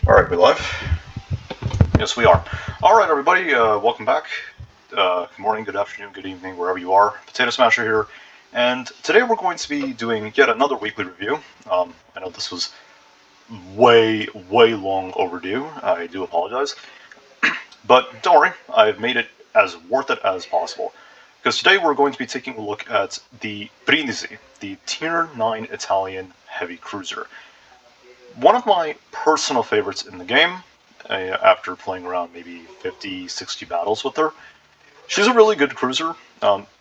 Alright, we live? Yes, we are. Alright, everybody, welcome back. Good morning, good afternoon, good evening, wherever you are. Potato Smasher here. And today we're going to be doing yet another weekly review. I know this was way long overdue. I do apologize. But don't worry, I've made it as worth it as possible. Because today we're going to be taking a look at the Brindisi, the Tier 9 Italian heavy cruiser. One of my personal favorites in the game, after playing around maybe 50, 60 battles with her. She's a really good cruiser.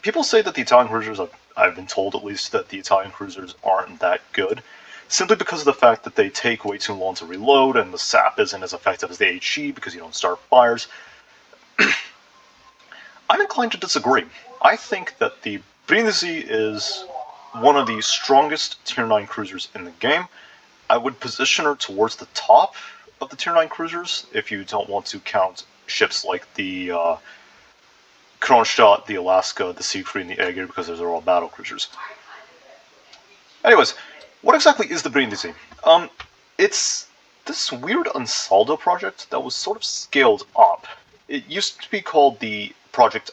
People say that the Italian cruisers, I've been told at least, that the Italian cruisers aren't that good, simply because of the fact that they take way too long to reload, and the sap isn't as effective as the HE because you don't start fires. I'm inclined to disagree. I think that the Brindisi is one of the strongest Tier 9 cruisers in the game. I would position her towards the top of the Tier 9 cruisers if you don't want to count ships like the Kronstadt, the Alaska, the Siegfried, and the Eger, because those are all battle cruisers. Anyways, what exactly is the Brindisi? It's this weird Ansaldo project that was sort of scaled up. It used to be called the Project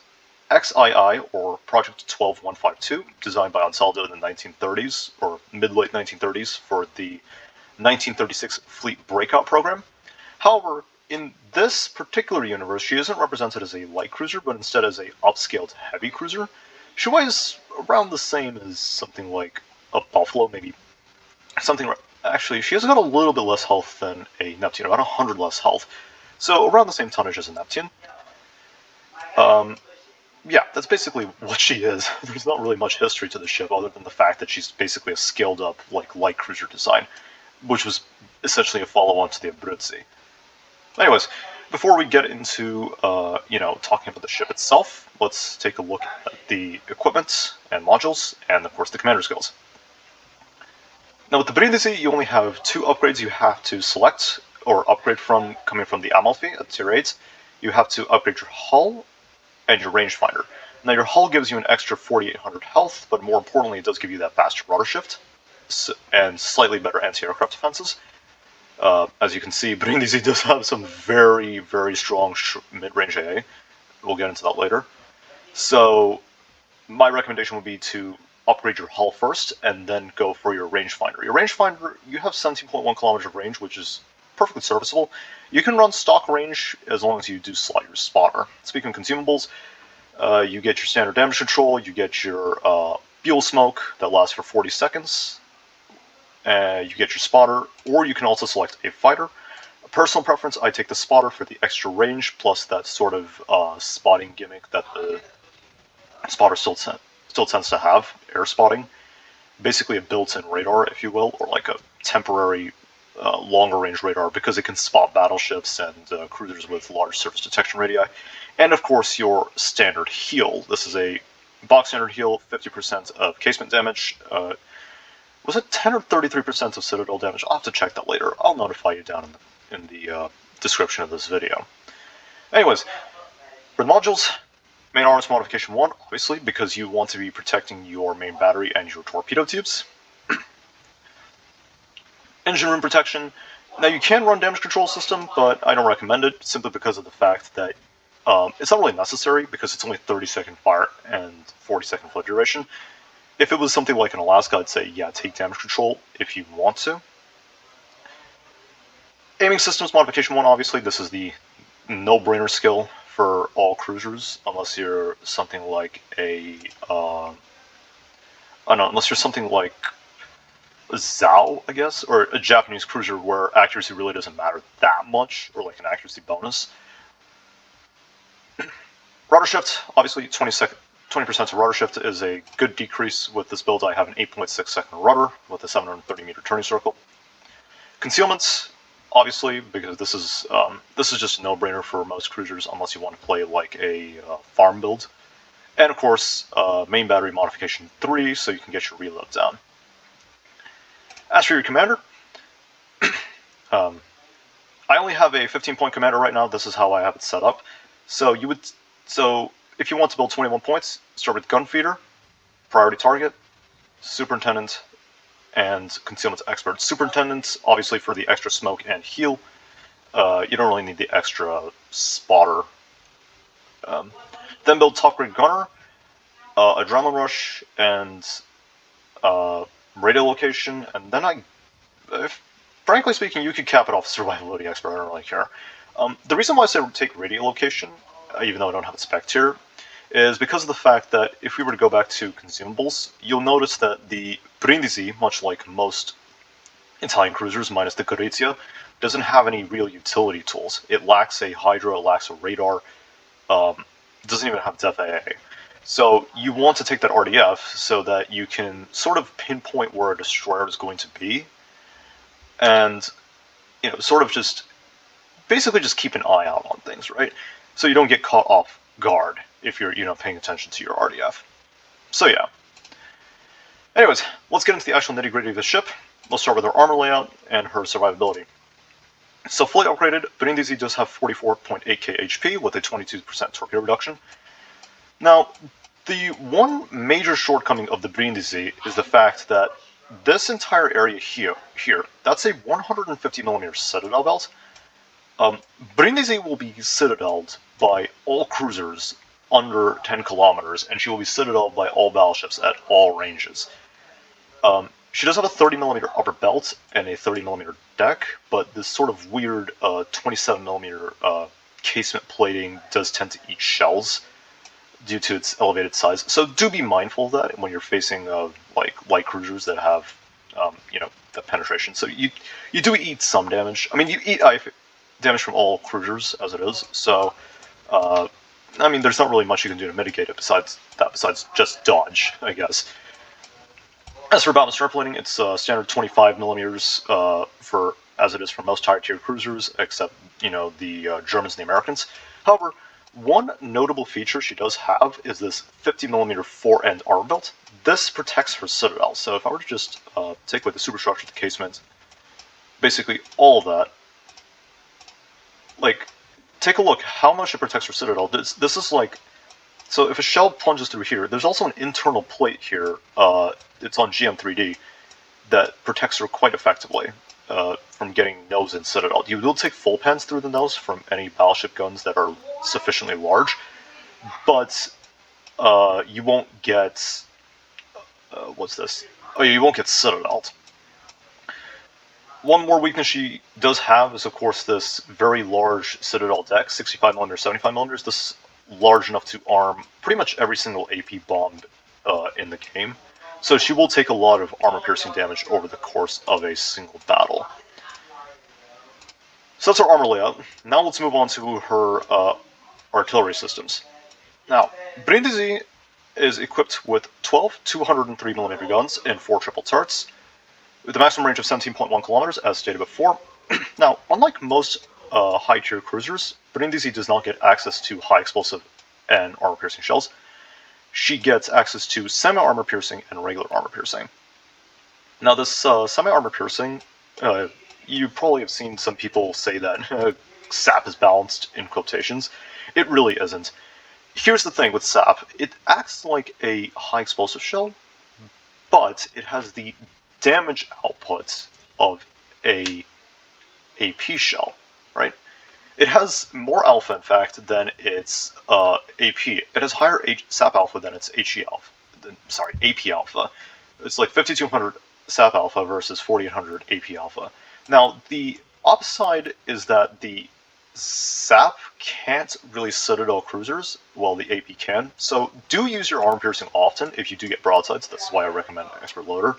XII, or Project 12152, designed by Ansaldo in the 1930s, or mid-late 1930s, for the 1936 Fleet Breakout Program. However, in this particular universe, she isn't represented as a light cruiser, but instead as a upscaled heavy cruiser. She weighs around the same as something like a Buffalo, maybe something. Actually, she has got a little bit less health than a Neptune, about 100 less health. So around the same tonnage as a Neptune. Yeah, that's basically what she is. There's not really much history to the ship other than the fact that she's basically a scaled up like light cruiser design, which was essentially a follow-on to the Abruzzi. Anyways, before we get into talking about the ship itself, let's take a look at the equipment and modules, and of course the commander skills. Now with the Brindisi, you only have two upgrades you have to select or upgrade from coming from the Amalfi at tier 8. You have to upgrade your hull and your rangefinder. Now your hull gives you an extra 4,800 health, but more importantly, it does give you that faster rudder shift and slightly better anti-aircraft defenses. As you can see, Brindisi does have some very strong mid-range AA. We'll get into that later. So my recommendation would be to upgrade your hull first and then go for your rangefinder. Your rangefinder, you have 17.1 kilometers of range, which is perfectly serviceable. You can run stock range as long as you do slot your spotter. Speaking of consumables, you get your standard damage control, you get your fuel smoke that lasts for 40 seconds, you get your spotter, or you can also select a fighter. A personal preference, I take the spotter for the extra range, plus that sort of spotting gimmick that the spotter still tends to have, air spotting. Basically a built-in radar, if you will, or like a temporary longer range radar, because it can spot battleships and cruisers with large surface detection radii. And of course your standard heal. This is a box standard heal, 50% of casement damage. Was it 10 or 33% of citadel damage? I'll have to check that later. I'll notify you down in the description of this video. Anyways, for the modules, main arms modification 1, obviously, because you want to be protecting your main battery and your torpedo tubes. Engine room protection. Now you can run damage control system, but I don't recommend it, simply because of the fact that it's not really necessary, because it's only 30-second fire and 40-second flood duration. If it was something like an Alaska, I'd say, yeah, take damage control if you want to. Aiming systems modification 1, obviously, this is the no-brainer skill for all cruisers, unless you're something like unless you're something like a Zao, I guess, or a Japanese cruiser where accuracy really doesn't matter that much, or like an accuracy bonus. Rudder shift, obviously, 20% of rudder shift is a good decrease. With this build, I have an 8.6 second rudder with a 730 meter turning circle. Concealments, obviously, because this is just a no-brainer for most cruisers, unless you want to play like a farm build. And of course, main battery modification 3, so you can get your reload down. As for your commander, I only have a 15-point commander right now. This is how I have it set up. So if you want to build 21 points, start with Gunfeeder, Priority Target, Superintendent, and Concealment Expert. Superintendent, obviously, for the extra smoke and heal. You don't really need the extra spotter. Then build top grade gunner, adrenaline rush, and radio location, and then frankly speaking, you could cap it off survivability expert. I don't really care. The reason why I say take radio location, even though I don't have a spec tier, is because of the fact that if we were to go back to consumables, you'll notice that the Brindisi, much like most Italian cruisers, minus the Gorizia, doesn't have any real utility tools. It lacks a hydra, it lacks a radar, doesn't even have depth AA. So you want to take that RDF so that you can sort of pinpoint where a destroyer is going to be, and sort of just basically just keep an eye out on things, right? So you don't get caught off guard if you're paying attention to your RDF. So yeah. Anyways, let's get into the actual nitty-gritty of the ship. Let's start with her armor layout and her survivability. So fully upgraded, Brindisi does have 44.8k HP with a 22% torpedo reduction. Now, the one major shortcoming of the Brindisi is the fact that this entire area here, that's a 150mm Citadel belt. Brindisi will be citadeled by all cruisers under 10 kilometers, and she will be citadeled by all battleships at all ranges. She does have a 30mm upper belt and a 30mm deck, but this sort of weird 27mm casement plating does tend to eat shells due to its elevated size. So do be mindful of that when you're facing like light cruisers that have that penetration. So you do eat some damage. I mean, you eat damage from all cruisers as it is. So I mean, there's not really much you can do to mitigate it besides just dodge, I guess. As for battle strike plating, it's standard 25mm for as it is for most higher tier cruisers, except the Germans and the Americans. However, one notable feature she does have is this 50mm fore-end armor belt. This protects her citadel. So if I were to just take away the superstructure, the casement, basically all of that, like, take a look how much it protects her citadel. This is like, so if a shell plunges through here, there's also an internal plate here. It's on GM3D that protects her quite effectively from getting nose and citadel. You will take full pens through the nose from any battleship guns that are sufficiently large, but you won't get what's this? Oh, you won't get citadeled. One more weakness she does have is, of course, this very large citadel deck, 65mm, 75mm. This is large enough to arm pretty much every single AP bomb in the game. So she will take a lot of armor-piercing damage over the course of a single battle. So that's her armor layout. Now let's move on to her artillery systems. Now, Brindisi is equipped with 12 203mm guns and 4 triple turrets, with a maximum range of 17.1 kilometers, as stated before. Now, unlike most high-tier cruisers, Brindisi does not get access to high-explosive and armor-piercing shells. She gets access to semi-armor-piercing and regular armor-piercing. Now, this semi-armor-piercing, you probably have seen some people say that SAP is balanced, in quotations. It really isn't. Here's the thing with SAP. It acts like a high-explosive shell, but it has the damage output of a AP shell, right? It has more alpha, in fact, than its AP. It has higher SAP alpha than its HE alpha. AP alpha. It's like 5200 SAP alpha versus 4800 AP alpha. Now, the upside is that the SAP can't really citadel cruisers, while the AP can. So do use your armor piercing often if you do get broadsides. That's why I recommend an expert loader.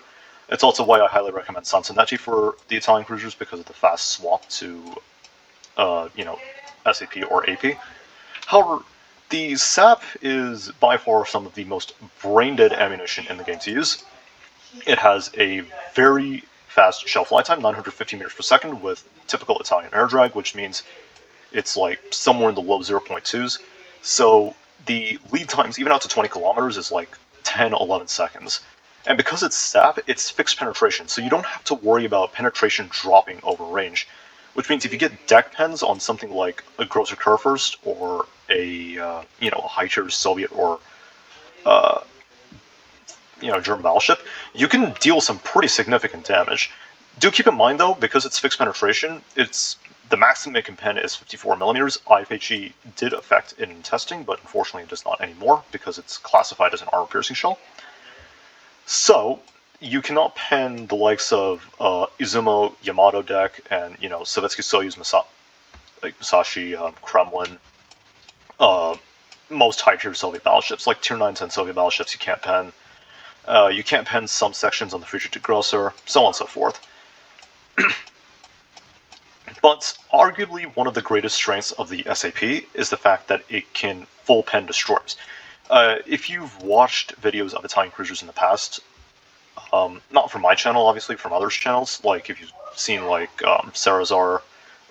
It's also why I highly recommend Sansonetti for the Italian cruisers, because of the fast swap to SAP or AP. However, the SAP is by far some of the most brain-dead ammunition in the game to use. It has a very fast shell flight time, 950 meters per second, with typical Italian air drag, which means it's like somewhere in the low 0.2s. So the lead times, even out to 20 kilometers, is like 10, 11 seconds. And because it's SAP, it's fixed penetration, so you don't have to worry about penetration dropping over range. Which means if you get deck pens on something like a Grosser Kurfürst or a high-tier Soviet or German battleship, you can deal some pretty significant damage. Do keep in mind though, because it's fixed penetration, it's the maximum it can pen is 54mm. IFHE did affect it in testing, but unfortunately it does not anymore because it's classified as an armor-piercing shell. So, you cannot pen the likes of Izumo Yamato deck and, Sovietsky Soyuz Musashi, Kremlin, most high-tier Soviet battleships, like Tier 9, 10 Soviet battleships you can't pen. You can't pen some sections on the Friedrich Grosser, so on and so forth. But arguably one of the greatest strengths of the SAP is the fact that it can full pen destroyers. If you've watched videos of Italian cruisers in the past, not from my channel, obviously, from others' channels, like if you've seen like Sarazar,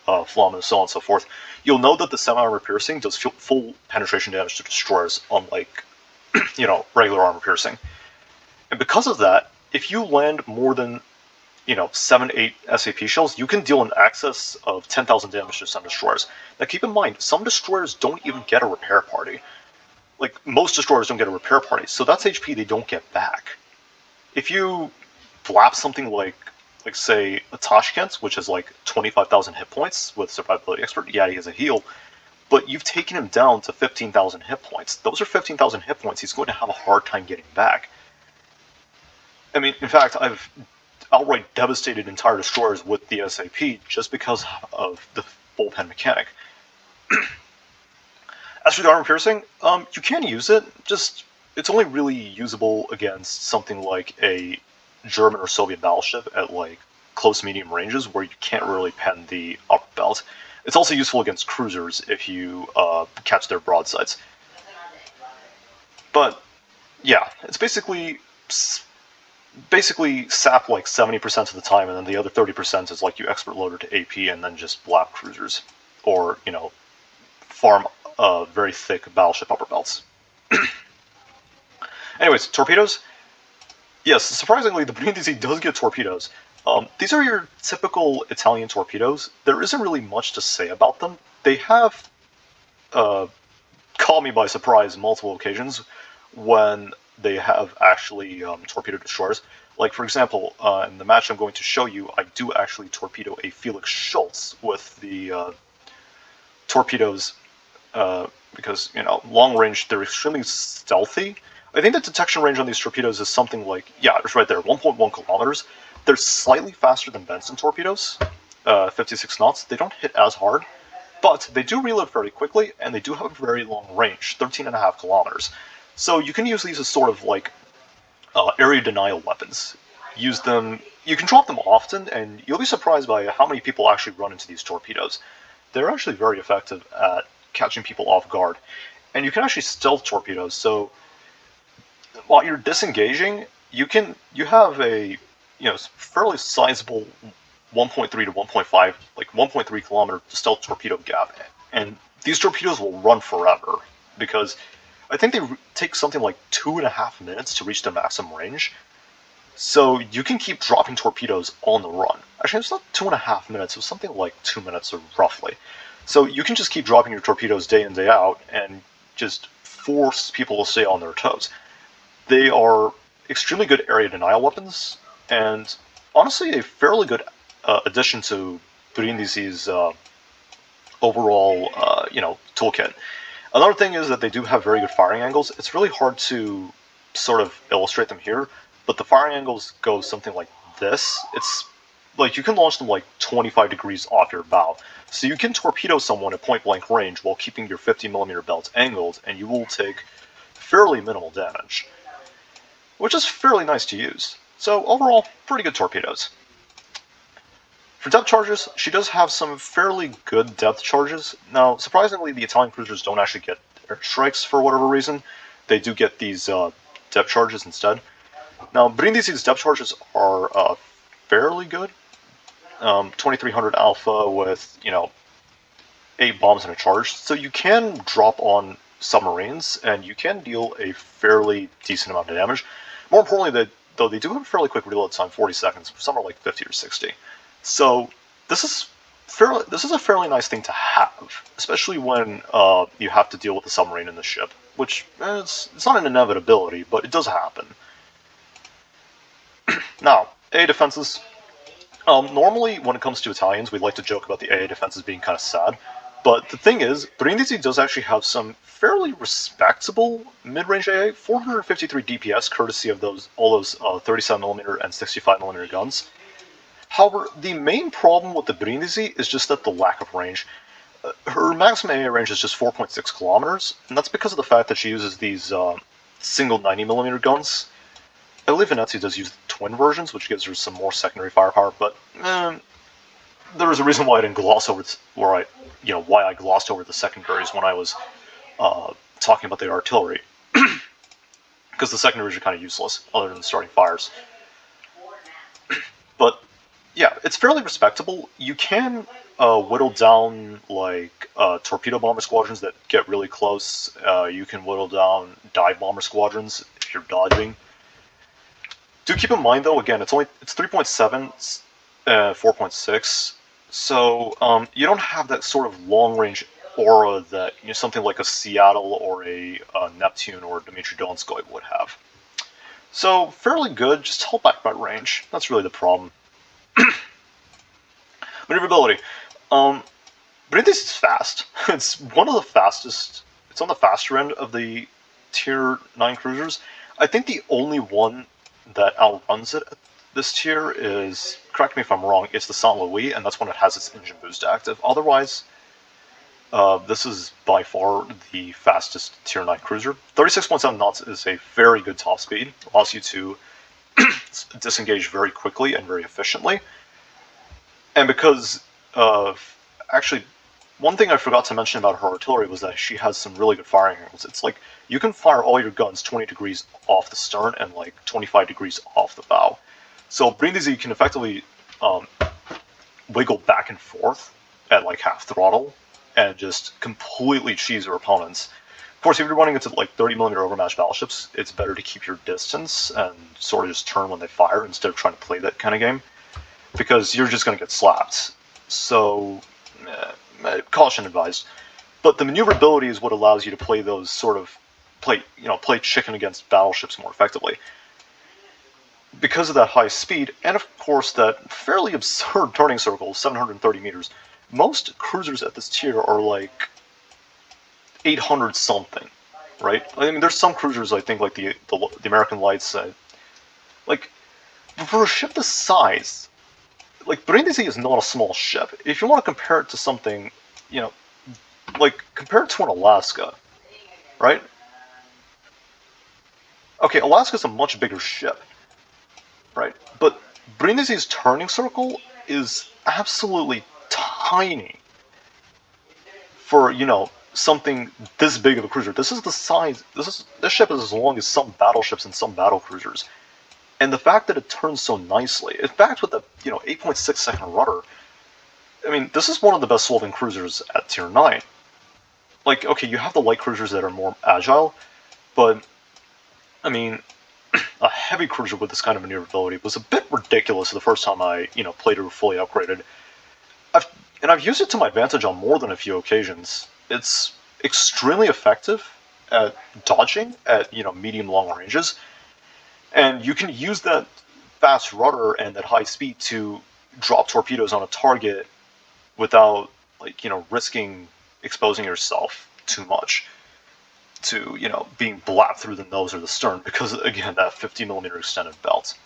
Flum, and so on and so forth, you'll know that the semi-armor piercing does full penetration damage to destroyers, unlike regular armor piercing. And because of that, if you land more than 7-8 SAP shells, you can deal in excess of 10,000 damage to some destroyers. Now keep in mind, some destroyers don't even get a repair party. Like, most destroyers don't get a repair party, so that's HP they don't get back. If you blap something like say, a Tashkent, which has like 25,000 hit points with Survivability Expert, yeah, he has a heal, but you've taken him down to 15,000 hit points. Those are 15,000 hit points he's going to have a hard time getting back. I mean, in fact, I've outright devastated entire destroyers with the SAP just because of the full pen mechanic. As for the armor piercing, you can use it, just it's only really usable against something like a German or Soviet battleship at like close medium ranges where you can't really pen the upper belt. It's also useful against cruisers if you catch their broadsides. But yeah, it's basically sap like 70% of the time, and then the other 30% is like you expert loader to AP and then just blap cruisers, or farm very thick battleship upper belts. Anyways, torpedoes. Yes, surprisingly, the Brindisi does get torpedoes. These are your typical Italian torpedoes. There isn't really much to say about them. They have caught me by surprise multiple occasions when they have actually torpedo destroyers. Like, for example, in the match I'm going to show you, I do actually torpedo a Felix Schultz with the torpedoes, because, long range, they're extremely stealthy. I think the detection range on these torpedoes is something like, yeah, it's right there, 1.1 kilometers. They're slightly faster than Benson torpedoes, 56 knots. They don't hit as hard, but they do reload very quickly, and they do have a very long range, 13.5 kilometers. So you can use these as sort of like area denial weapons. Use them, you can drop them often, and you'll be surprised by how many people actually run into these torpedoes. They're actually very effective at catching people off guard. And you can actually stealth torpedoes, so while you're disengaging, you have a fairly sizable 1.3 to 1.5, like 1.3 kilometer stealth torpedo gap, and these torpedoes will run forever because I think they take something like 2.5 minutes to reach their maximum range. So you can keep dropping torpedoes on the run. Actually, it's not 2.5 minutes, it was something like 2 minutes roughly. So you can just keep dropping your torpedoes day in, day out, and just force people to stay on their toes. They are extremely good area denial weapons, and honestly a fairly good addition to Brindisi's overall toolkit. Another thing is that they do have very good firing angles. It's really hard to sort of illustrate them here, but the firing angles go something like this. It's like you can launch them like 25 degrees off your bow. So you can torpedo someone at point blank range while keeping your 50mm belts angled, and you will take fairly minimal damage, which is fairly nice to use. So overall, pretty good torpedoes. For depth charges, she does have some fairly good depth charges. Now, surprisingly, the Italian cruisers don't actually get airstrikes for whatever reason. They do get these depth charges instead. Now, Brindisi's depth charges are fairly good. 2300 alpha with, 8 bombs and a charge. So you can drop on submarines, and you can deal a fairly decent amount of damage. More importantly, though they do have a fairly quick reload time, 40 seconds. Some are like 50 or 60. So this is a fairly nice thing to have, especially when you have to deal with a submarine in the ship, which it's not an inevitability, but it does happen. Now, A defenses. Normally, when it comes to Italians, we like to joke about the AA defenses being kind of sad. But the thing is, Brindisi does actually have some fairly respectable mid-range AA, 453 DPS, courtesy of all those 37mm and 65mm guns. However, the main problem with the Brindisi is just that the lack of range. Her maximum AA range is just 4.6 kilometers, and that's because of the fact that she uses these single 90mm guns. I believe Venezia does use twin versions, which gives her some more secondary firepower, but there is a reason why I didn't gloss over why I glossed over the secondaries when I was talking about the artillery, because the secondaries are kind of useless other than starting fires. But yeah, it's fairly respectable. You can whittle down like torpedo bomber squadrons that get really close. You can whittle down dive bomber squadrons if you're dodging. Do keep in mind though, again, it's 3.7, 4.6, so you don't have that sort of long-range aura that something like a Seattle or a Neptune or a Dmitry Donskoy would have. So fairly good, just held back by range. That's really the problem. Maneuverability. Brindisi is fast. It's one of the fastest. It's on the faster end of the Tier 9 cruisers. I think the only one that outruns it at this tier is, correct me if I'm wrong, it's the Saint Louis, and that's when it has its engine boost active. Otherwise, this is by far the fastest Tier 9 cruiser. 36.7 knots is a very good top speed. Allows you to disengage very quickly and very efficiently. And because actually, one thing I forgot to mention about her artillery was that she has some really good firing angles. It's like you can fire all your guns 20 degrees off the stern and like 25 degrees off the bow. So Brindisi can effectively wiggle back and forth at like half throttle and just completely cheese your opponents. Of course, if you're running into like 30mm overmatched battleships, it's better to keep your distance and sort of just turn when they fire instead of trying to play that kind of game, because you're just going to get slapped. So, caution advised. But the maneuverability is what allows you to play those sort of play chicken against battleships more effectively. Because of that high speed, and of course that fairly absurd turning circle, 730 meters, most cruisers at this tier are like 800 something, right? I mean, there's some cruisers, I think, like the American Lights, like, for a ship this size, like, Brindisi is not a small ship. If you want to compare it to something, like, compare it to an Alaska, right? Okay, Alaska's a much bigger ship, right? But Brindisi's turning circle is absolutely tiny for, something this big of a cruiser. This is the size, this ship is as long as some battleships and some battle cruisers. And the fact that it turns so nicely, in fact with the 8.6 second rudder, I mean, this is one of the best swerving cruisers at Tier 9. Like, okay, you have the light cruisers that are more agile, but, I mean, a heavy cruiser with this kind of maneuverability was a bit ridiculous the first time I, played it fully upgraded. I've used it to my advantage on more than a few occasions. It's extremely effective at dodging at, medium-long ranges, and you can use that fast rudder and that high speed to drop torpedoes on a target without, like, risking exposing yourself too much to, being blapped through the nose or the stern, because, again, that 50mm extended belt.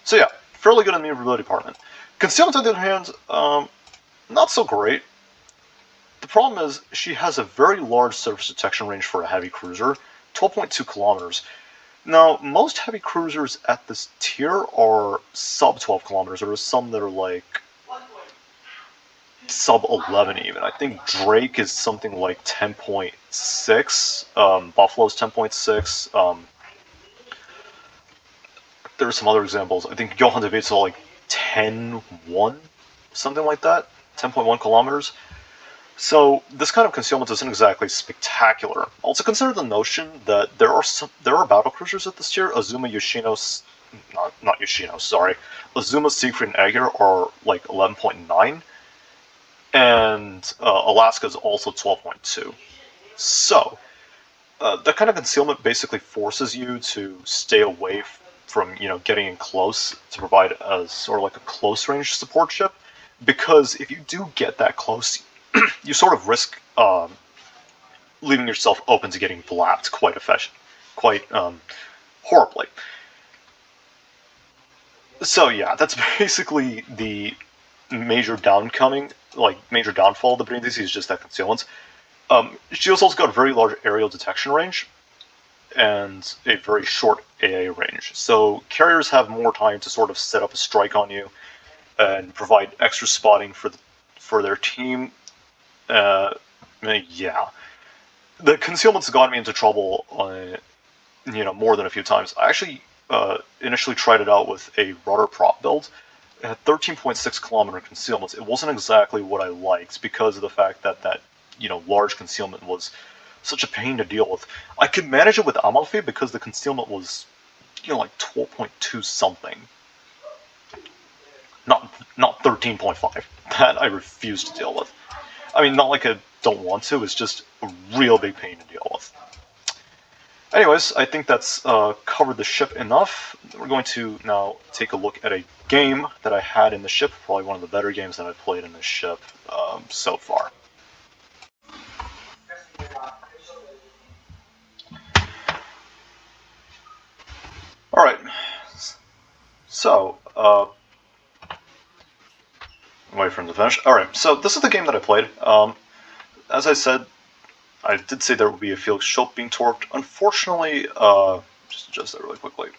So yeah, fairly good in the maneuverability department. Concealment, on the other hand, not so great. The problem is she has a very large surface detection range for a heavy cruiser, 12.2 kilometers. Now, most heavy cruisers at this tier are sub 12 kilometers. There are some that are like sub 11 even. I think Drake is something like 10.6. Buffalo's 10.6. There are some other examples. I think Johann de Witt's like 10.1, something like that. 10.1 kilometers. So this kind of concealment isn't exactly spectacular. Also consider the notion that there are battle cruisers at this tier. Azuma, Yoshino, not Yoshino, sorry. Azuma, Siegfried, and Aegir are like 11.9, and Alaska is also 12.2. So that kind of concealment basically forces you to stay away from getting in close to provide a sort of like a close range support ship, because if you do get that close, you sort of risk leaving yourself open to getting blapped quite horribly. So yeah, that's basically the major major downfall of the Brindisi is just that concealment. She also got a very large aerial detection range and a very short AA range. So carriers have more time to sort of set up a strike on you and provide extra spotting for their team. Yeah, the concealment's gotten me into trouble, more than a few times. I actually initially tried it out with a rudder prop build. It had 13.6 kilometer concealment. It wasn't exactly what I liked because of the fact that large concealment was such a pain to deal with. I could manage it with Amalfi because the concealment was, like 12.2 something. Not 13.5. That I refuse to deal with. I mean, not like I don't want to, it's just a real big pain to deal with. Anyways, I think that's covered the ship enough. We're going to now take a look at a game that I had in the ship, probably one of the better games that I've played in the ship so far. Alright, so, wait for him to finish. Alright, so this is the game that I played. As I said, I did say there would be a Felix Schulp being torqued. Unfortunately, just adjust that really quickly.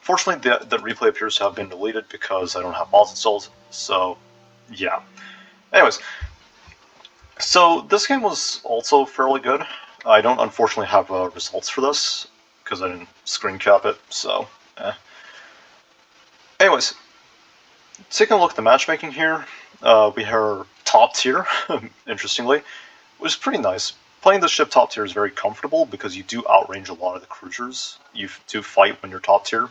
Fortunately, that replay appears to have been deleted because I don't have mods installed, so yeah. Anyways, so this game was also fairly good. I don't unfortunately have results for this because I didn't screen cap it, so Anyways, taking a look at the matchmaking here, we have top tier, interestingly, which is pretty nice. Playing this ship top tier is very comfortable because you do outrange a lot of the cruisers. You do fight when you're top tier.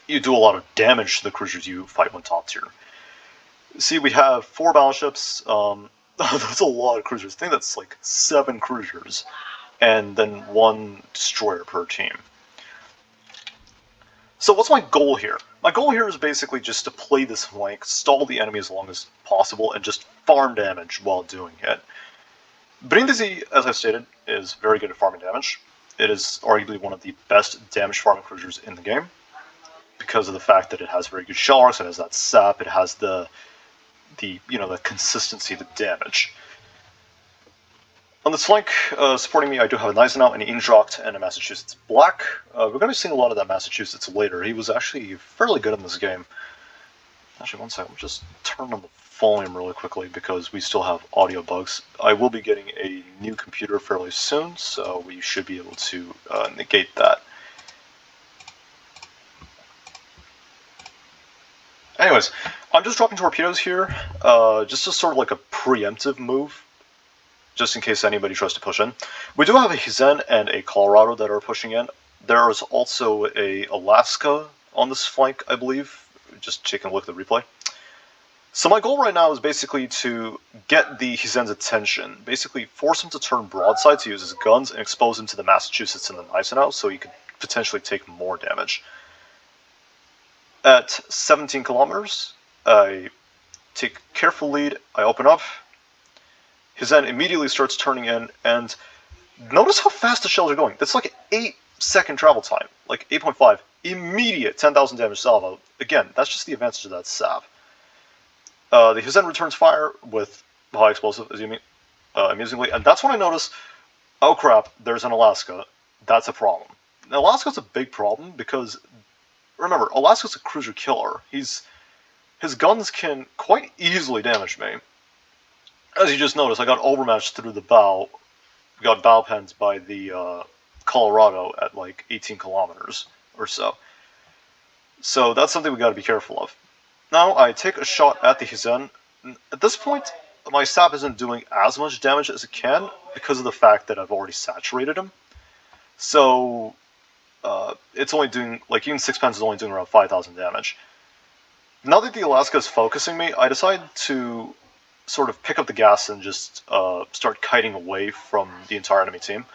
You do a lot of damage to the cruisers you fight when top tier. See, we have 4 battleships. That's a lot of cruisers. I think that's like 7 cruisers, and then 1 destroyer per team. So what's my goal here? My goal here is basically just to play this flank, stall the enemy as long as possible, and just farm damage while doing it. Brindisi, as I've stated, is very good at farming damage. It is arguably one of the best damage farming cruisers in the game because of the fact that it has very good shell arcs, it has that sap, it has the consistency of the damage. On this flank, supporting me, I do have a Gneisenau, an Indracht, and a Massachusetts Black. We're going to be seeing a lot of that Massachusetts later. He was actually fairly good in this game. Actually, one second, we'll just turn on the volume really quickly because we still have audio bugs. I will be getting a new computer fairly soon, so we should be able to negate that. Anyways, I'm just dropping torpedoes here, just as sort of like a preemptive move, just in case anybody tries to push in. We do have a Hizen and a Colorado that are pushing in. There is also a Alaska on this flank, I believe. Just taking a look at the replay. So my goal right now is basically to get the Hizen's attention, basically force him to turn broadside to use his guns and expose him to the Massachusetts and the Gneisenau so he could potentially take more damage. At 17 kilometers, I take careful lead, I open up. Hizen immediately starts turning in, and notice how fast the shells are going. That's like an 8-second travel time, like 8.5. Immediate 10,000 damage salvo. Again, that's just the advantage of that sap. The Hizen returns fire with high explosive, amusingly, and that's when I notice, oh crap, there's an Alaska. That's a problem. Now, Alaska's a big problem because, remember, Alaska's a cruiser killer. His guns can quite easily damage me. As you just noticed, I got overmatched through the bow. Got bow penned by the Colorado at like 18 kilometers or so. So that's something we got to be careful of. Now I take a shot at the Hizen. At this point, my sap isn't doing as much damage as it can because of the fact that I've already saturated him. So it's only doing, like, even 6 pence is only doing around 5,000 damage. Now that the Alaska is focusing me, I decide to sort of pick up the gas and just start kiting away from the entire enemy team.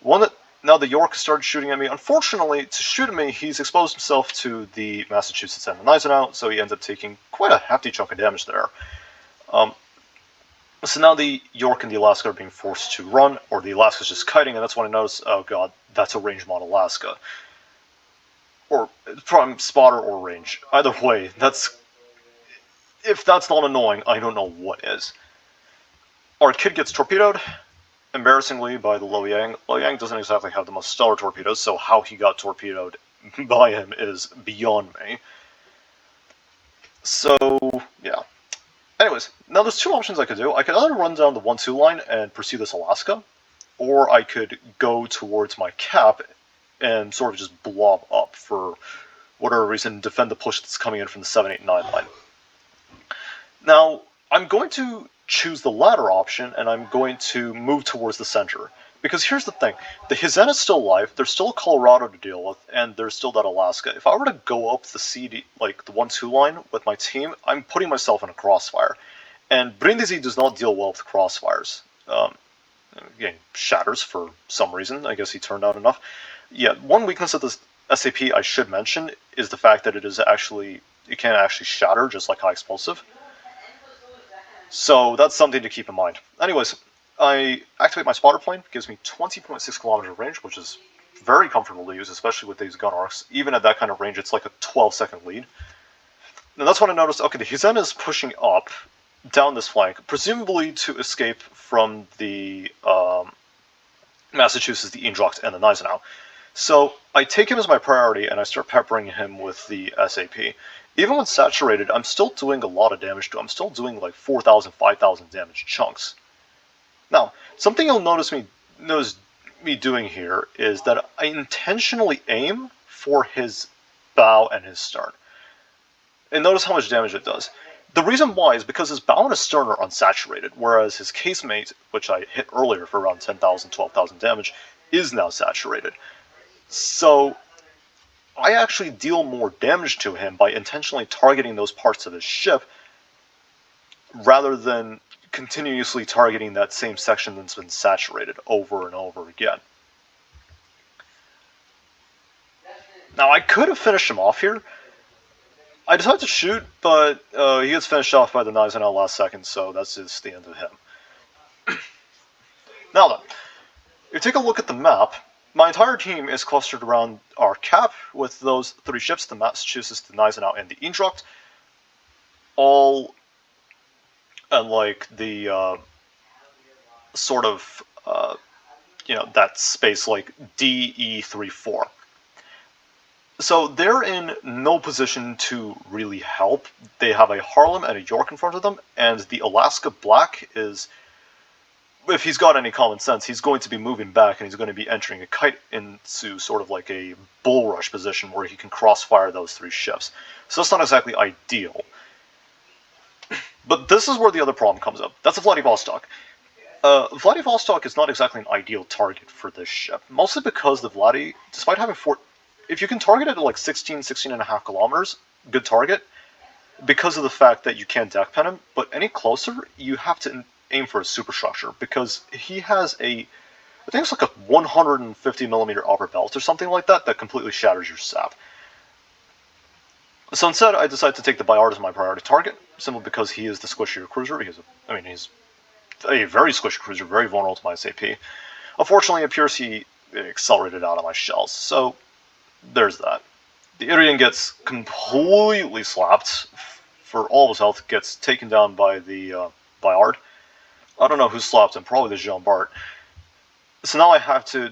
One Now the York started shooting at me. Unfortunately, to shoot at me, he's exposed himself to the Massachusetts and the Gneisenau, so he ends up taking quite a hefty chunk of damage there. So now the York and the Alaska are being forced to run, or the Alaska's just kiting, and that's when I notice, oh god, that's a range mod Alaska. Or prime spotter or range. Either way, if that's not annoying, I don't know what is. Our kid gets torpedoed, embarrassingly, by the Lo Yang. Lo Yang doesn't exactly have the most stellar torpedoes, so how he got torpedoed by him is beyond me. So, yeah. Anyways, now there's two options I could do. I could either run down the 1-2 line and pursue this Alaska, or I could go towards my cap and sort of just blob up for whatever reason, defend the push that's coming in from the 7-8-9 line. Now, I'm going to choose the latter option, and I'm going to move towards the center. Because here's the thing, the Hizen is still alive, there's still Colorado to deal with, and there's still that Alaska. If I were to go up the CD, like the 1-2 line with my team, I'm putting myself in a crossfire. And Brindisi does not deal well with crossfires. Again, shatters for some reason, I guess he turned out enough. Yeah, one weakness of this SAP I should mention is the fact that it can actually shatter just like high explosive. So that's something to keep in mind. Anyways, I activate my spotter plane, gives me 20.6 kilometers of range, which is very comfortable to use, especially with these gun arcs. Even at that kind of range, it's like a 12-second lead. And that's when I noticed, okay, the Hizen is pushing up down this flank, presumably to escape from the Massachusetts, the Indracht, and the Gneisenau. So I take him as my priority, and I start peppering him with the SAP. Even when saturated, I'm still doing a lot of damage to him. I'm still doing like 4,000, 5,000 damage chunks. Now, something you'll notice me doing here is that I intentionally aim for his bow and his stern. And notice how much damage it does. The reason why is because his bow and his stern are unsaturated, whereas his casemate, which I hit earlier for around 10,000, 12,000 damage, is now saturated. So I actually deal more damage to him by intentionally targeting those parts of his ship rather than continuously targeting that same section that's been saturated over and over again. Now, I could have finished him off here. I decided to shoot, but he gets finished off by the Gneisenau last second, so that's just the end of him. Now then, if you take a look at the map, my entire team is clustered around our cap with those three ships, the Massachusetts, the Gneisenau, and the Indracht, all and like the sort of that space like DE34. So they're in no position to really help. They have a Harlem and a York in front of them, and the Alaska Black is, if he's got any common sense, he's going to be moving back and he's going to be entering a kite into sort of like a bull rush position where he can crossfire those three ships. So that's not exactly ideal. But this is where the other problem comes up. That's a Vladivostok. Vladivostok is not exactly an ideal target for this ship, mostly because the Vladi, despite having if you can target it at like 16.5 kilometers, good target, because of the fact that you can't deck pen him, but any closer, you have to aim for a superstructure, because he has I think it's like a 150 millimeter upper belt or something like that completely shatters your sap. So instead, I decided to take the Bayard as my priority target, simply because he is the squishier cruiser. He's a very squishy cruiser, very vulnerable to my SAP. Unfortunately, it appears he accelerated out of my shells, so there's that. The Irian gets completely slapped for all of his health, gets taken down by the Bayard. I don't know who slapped him, probably the Jean Bart. So now I have to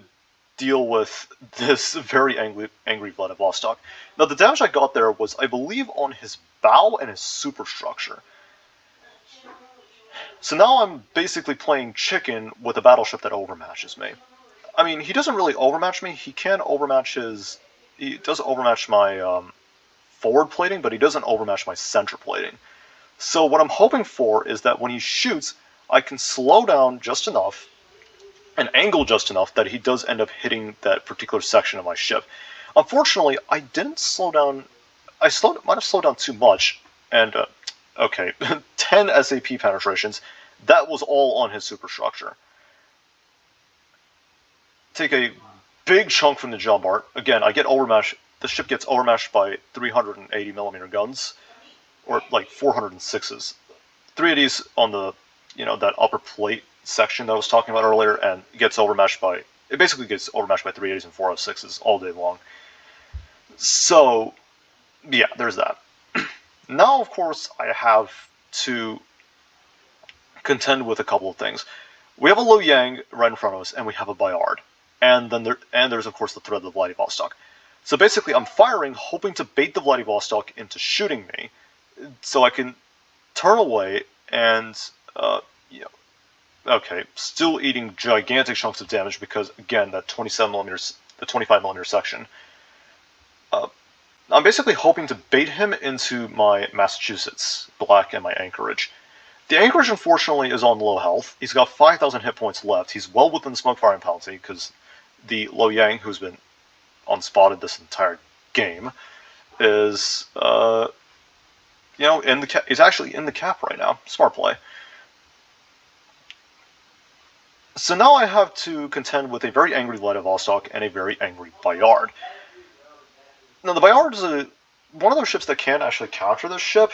deal with this very angry Vladivostok. Now the damage I got there was, I believe, on his bow and his superstructure. So now I'm basically playing chicken with a battleship that overmatches me. I mean, he doesn't really overmatch me. He can overmatch he does overmatch my forward plating, but he doesn't overmatch my center plating. So what I'm hoping for is that when he shoots, I can slow down just enough and angle just enough that he does end up hitting that particular section of my ship. Unfortunately, I didn't slow down. I might have slowed down too much, and okay, 10 SAP penetrations. That was all on his superstructure. Take a big chunk from the Jean-Bart. Again, I get overmatched. The ship gets overmatched by 380mm guns, or like 406s. 380s on the, that upper plate section that I was talking about earlier, and it basically gets overmatched by 380s and 406s all day long. So, yeah, there's that. Now, of course, I have to contend with a couple of things. We have a Lo Yang right in front of us, and we have a Bayard. And then there's, of course, the threat of the Vladivostok. So basically, I'm firing, hoping to bait the Vladivostok into shooting me, so I can turn away and, okay, still eating gigantic chunks of damage because, again, that 27mm, the 25mm section. I'm basically hoping to bait him into my Massachusetts Black and my Anchorage. The Anchorage, unfortunately, is on low health. He's got 5,000 hit points left. He's well within the smoke firing penalty because the Lo Yang, who's been unspotted this entire game, is, he's actually in the cap right now. Smart play. So now I have to contend with a very angry Vladivostok and a very angry Bayard. Now, the Bayard is one of those ships that can actually counter this ship,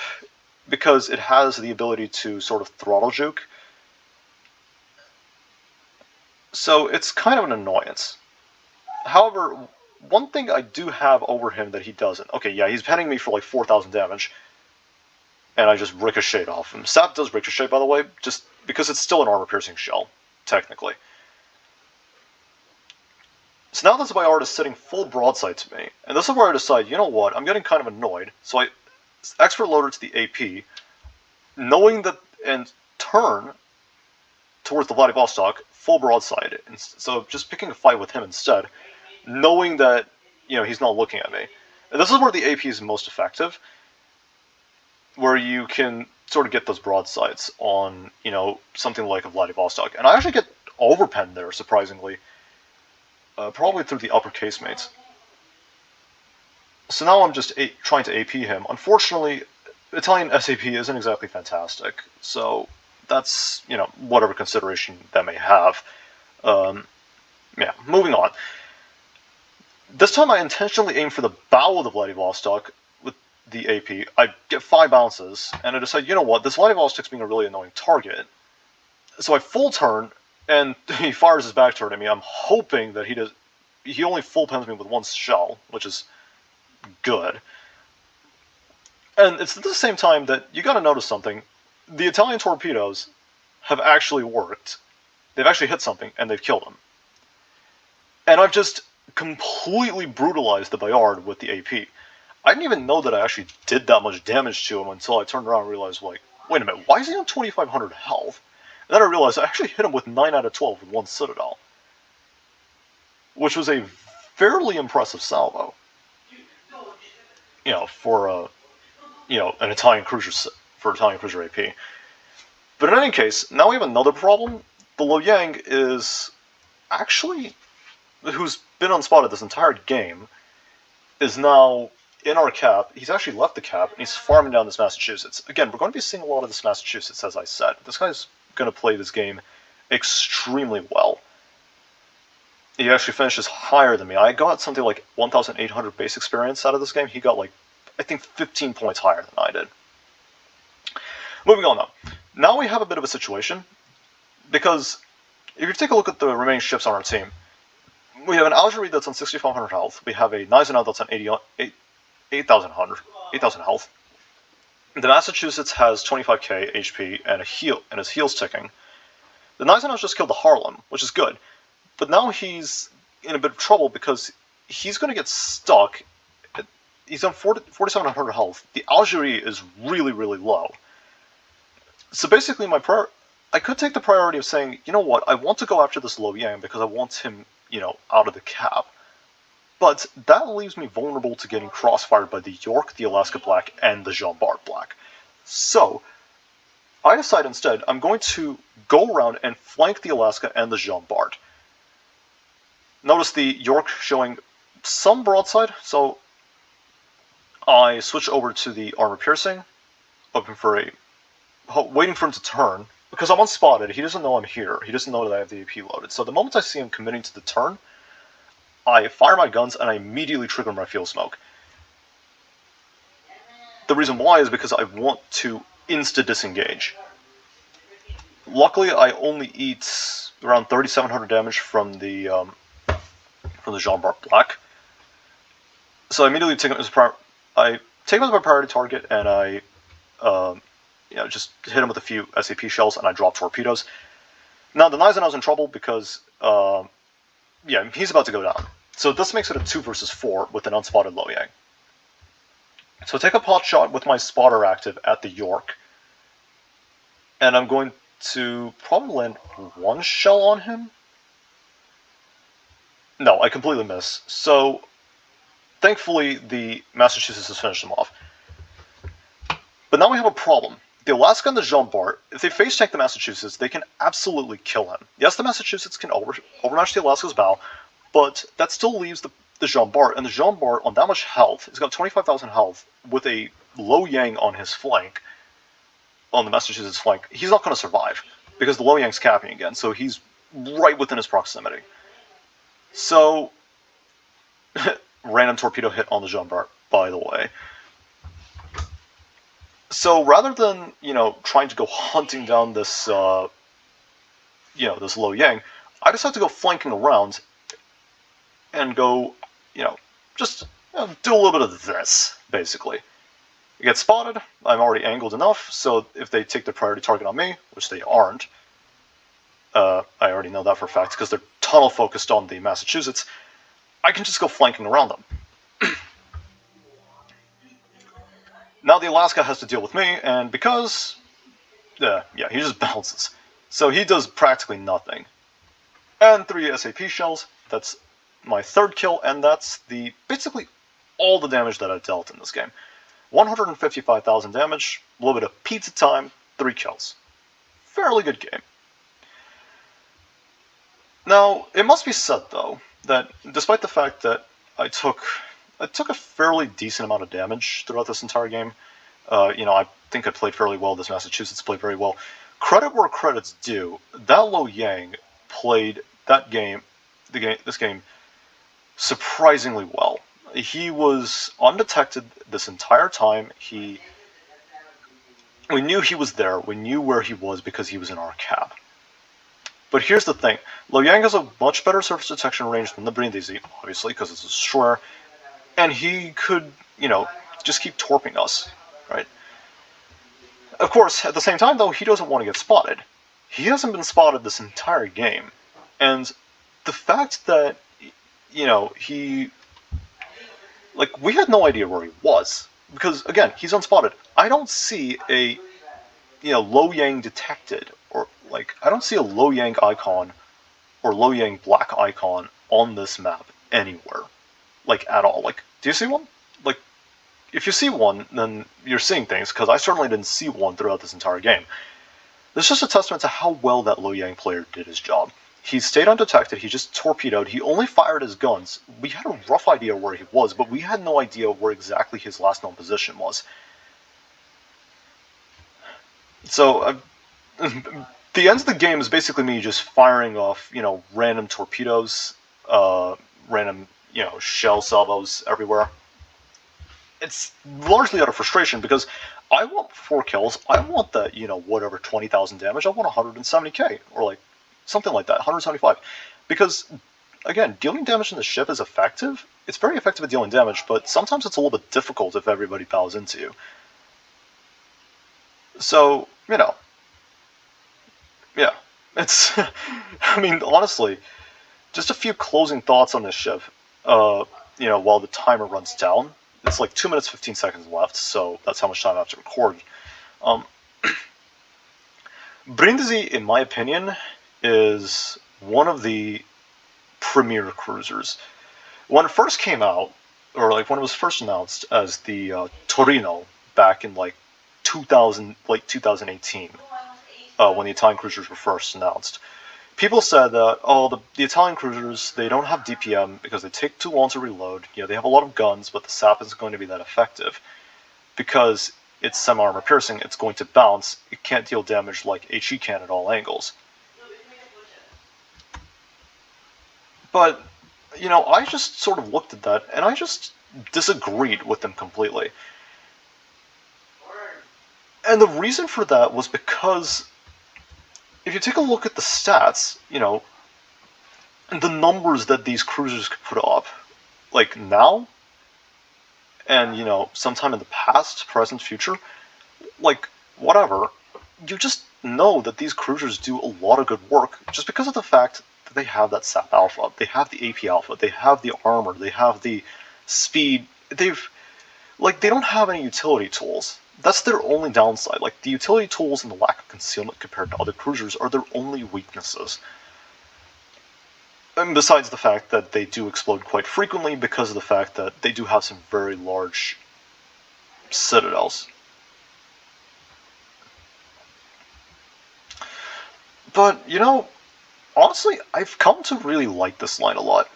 because it has the ability to sort of throttle juke. So it's kind of an annoyance. However, one thing I do have over him that he doesn't. Okay, yeah, he's penning me for like 4,000 damage, and I just ricocheted off him. Sap does ricochet, by the way, just because it's still an armor-piercing shell, technically. So now this Bayard is sitting full broadside to me, and this is where I decide, you know what, I'm getting kind of annoyed, so I expert loader to the AP, knowing that, and turn towards the Vladivostok, full broadside. And so just picking a fight with him instead, knowing that, he's not looking at me. And this is where the AP is most effective, where you can sort of get those broadsides on, something like a Vladivostok. And I actually get overpenned there, surprisingly, probably through the upper casemates. So now I'm just trying to AP him. Unfortunately, Italian SAP isn't exactly fantastic, so that's, whatever consideration that may have. Yeah, moving on. This time I intentionally aim for the bow of the Vladivostok with the AP. I get 5 bounces, and I decide, you know what, this Vladivostok's being a really annoying target. So I full turn, and he fires his back turret at me. I'm hoping that he only full pens me with 1 shell, which is good. And it's at the same time that you gotta notice something. The Italian torpedoes have actually worked. They've actually hit something, and they've killed him. And I've just completely brutalized the Bayard with the AP. I didn't even know that I actually did that much damage to him until I turned around and realized, like, wait a minute, why is he on 2,500 health? And then I realized I actually hit him with 9 out of 12 with 1 Citadel. Which was a fairly impressive salvo. For an Italian cruiser, AP. But in any case, now we have another problem. The Lo Yang is actually, who's been unspotted this entire game, is now in our cap. He's actually left the cap, and he's farming down this Massachusetts. Again, we're going to be seeing a lot of this Massachusetts, as I said. This guy's going to play this game extremely well. He actually finishes higher than me. I got something like 1,800 base experience out of this game. He got, like, I think 15 points higher than I did. Moving on, though. Now we have a bit of a situation, because if you take a look at the remaining ships on our team, we have an Algeria that's on 6,500 health. We have a Gneisenau that's on 8,000 health. The Massachusetts has 25k HP and his heal's ticking. The Gneisenau's just killed the Harlem, which is good. But now he's in a bit of trouble because he's going to get stuck. He's on 4,700 health. The Algeria is really, really low. So basically, I could take the priority of saying, you know what, I want to go after this Lo Yang because I want him, out of the cap. But that leaves me vulnerable to getting crossfired by the York, the Alaska Black, and the Jean-Bart Black. So I decide instead I'm going to go around and flank the Alaska and the Jean-Bart. Notice the York showing some broadside, so I switch over to the armor piercing, waiting for him to turn, because I'm unspotted. He doesn't know I'm here. He doesn't know that I have the AP loaded. So the moment I see him committing to the turn, I fire my guns and I immediately trigger my fuel smoke. The reason why is because I want to insta-disengage. Luckily, I only eat around 3,700 damage from the Jean Bart Black. So I immediately take him as my priority target, and I just hit him with a few SAP shells, and I drop torpedoes. Now the Nizen was in trouble because he's about to go down. So this makes it a 2 versus 4 with an unspotted Lo Yang. So I take a pot shot with my spotter active at the York, and I'm going to probably land 1 shell on him. No, I completely miss. So thankfully the Massachusetts has finished him off. But now we have a problem. The Alaska and the Jean Bart, if they face tank the Massachusetts, they can absolutely kill him. Yes, the Massachusetts can overmatch the Alaska's bow, but that still leaves the Jean Bart, and the Jean Bart on that much health, he's got 25,000 health, with a Lo Yang on his flank, on the Massachusetts flank, he's not going to survive, because the Lo Yang's capping again, so he's right within his proximity. So, random torpedo hit on the Jean Bart, by the way. So rather than, trying to go hunting down this, this Lo Yang, I decided to go flanking around and go, just do a little bit of this, basically. You get spotted, I'm already angled enough, so if they take their priority target on me, which they aren't, I already know that for a fact, because they're tunnel focused on the Massachusetts, I can just go flanking around them. Now the Alaska has to deal with me, and because, he just bounces. So he does practically nothing. And 3 SAP shells, that's my 3rd kill, and that's basically all the damage that I dealt in this game. 155,000 damage, a little bit of pizza time, 3 kills. Fairly good game. Now, it must be said, though, that despite the fact that I took a fairly decent amount of damage throughout this entire game. I think I played fairly well. This Massachusetts played very well. Credit where credit's due. That Lo Yang played this game surprisingly well. He was undetected this entire time. We knew he was there. We knew where he was because he was in our cap. But here's the thing. Lo Yang has a much better surface detection range than the Brindisi, obviously, because it's a destroyer. And he could, just keep torping us, right? Of course, at the same time, though, he doesn't want to get spotted. He hasn't been spotted this entire game. And the fact that, we had no idea where he was. Because, again, he's unspotted. I don't see a, Lo Yang detected, or, I don't see a Lo Yang icon, or Lo Yang black icon on this map anywhere. At all. Do you see one? If you see one, then you're seeing things, because I certainly didn't see one throughout this entire game. It's just a testament to how well that Lo Yang player did his job. He stayed undetected, he just torpedoed, he only fired his guns. We had a rough idea where he was, but we had no idea where exactly his last known position was. So, the end of the game is basically me just firing off, random torpedoes, random shell salvos everywhere. It's largely out of frustration because I want 4 kills. I want the, whatever, 20,000 damage. I want 170k, or something like that, 175. Because, again, dealing damage in the ship is effective. It's very effective at dealing damage, but sometimes it's a little bit difficult if everybody bows into you. So, yeah, it's, honestly, just a few closing thoughts on this ship. While the timer runs down. It's 2 minutes 15 seconds left, so that's how much time I have to record. Brindisi, in my opinion, is one of the premier cruisers. When it first came out, or when it was first announced as the Torino back in 2018, when the Italian cruisers were first announced, people said that, the Italian cruisers, they don't have DPM because they take too long to reload. They have a lot of guns, but the sap isn't going to be that effective. Because it's semi-armor piercing, it's going to bounce. It can't deal damage like HE can at all angles. But you know, I just sort of looked at that, and I just disagreed with them completely. And the reason for that was because if you take a look at the stats, you know, the numbers that these cruisers could put up, like now, and you know, sometime in the past, present, future, like whatever, you just know that these cruisers do a lot of good work just because of the fact that they have that SAP Alpha, they have the AP Alpha, they have the armor, they have the speed. They don't have any utility tools. That's their only downside. Like the utility tools and the lack of concealment compared to other cruisers are their only weaknesses. And besides the fact that they do explode quite frequently because of the fact that they do have some very large citadels. But, you know, honestly, I've come to really like this line a lot.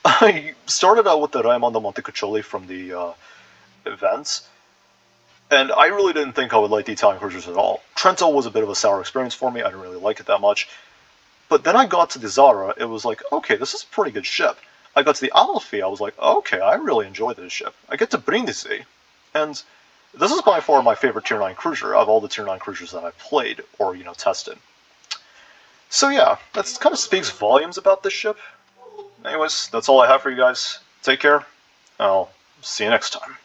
I started out with the Raimondo Montecuccoli from the events, and I really didn't think I would like the Italian cruisers at all. Trento was a bit of a sour experience for me, I didn't really like it that much. But then I got to the Zara, it was like, okay, this is a pretty good ship. I got to the Amalfi, I was like, okay, I really enjoy this ship. I get to Brindisi, and this is by far my favorite Tier 9 cruiser of all the Tier 9 cruisers that I've played, or, you know, tested. So yeah, that kind of speaks volumes about this ship. Anyways, that's all I have for you guys. Take care. I'll see you next time.